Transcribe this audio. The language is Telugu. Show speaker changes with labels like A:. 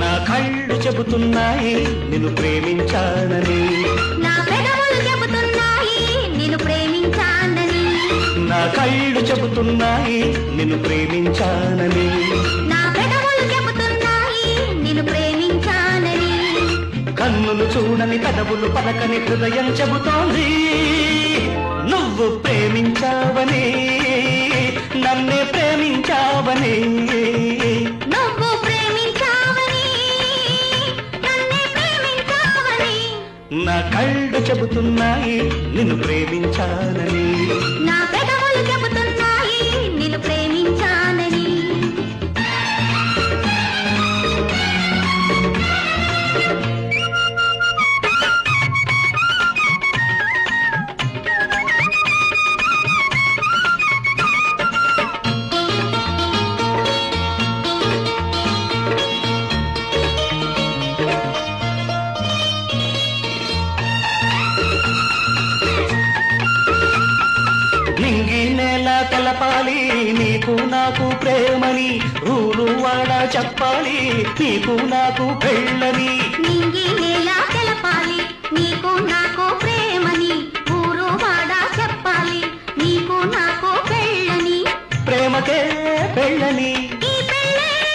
A: నా కళ్ళు చెబుతున్నాయి నిన్ను ప్రేమించానని,
B: నా పెదవులు చెబుతున్నాయి నిన్ను ప్రేమించానని,
A: నా కళ్ళు చెబుతున్నాయి నిన్ను ప్రేమించానని,
B: నా పెదవులు చెబుతున్నాయి నిన్ను ప్రేమించానని.
A: కన్నులు చూడని పెదవులు పలకని హృదయం చెబుతోంది నువ్వు ప్రేమించావని, నన్నే ప్రేమించావని.
B: నువ్వు ప్రేమించావని, నన్నే ప్రేమించావని.
A: నా కళ్ళు చెబుతున్నాయి నిన్ను ప్రేమించానని,
B: నా పెదవులు చెబుతున్నాయి నిన్ను ప్రేమించానని.
A: నింగి నేల తెలపాలి నీకు నాకు ప్రేమని, ఊరు వాడ చెప్పాలి నీకు నాకు పెళ్ళని.
B: నింగి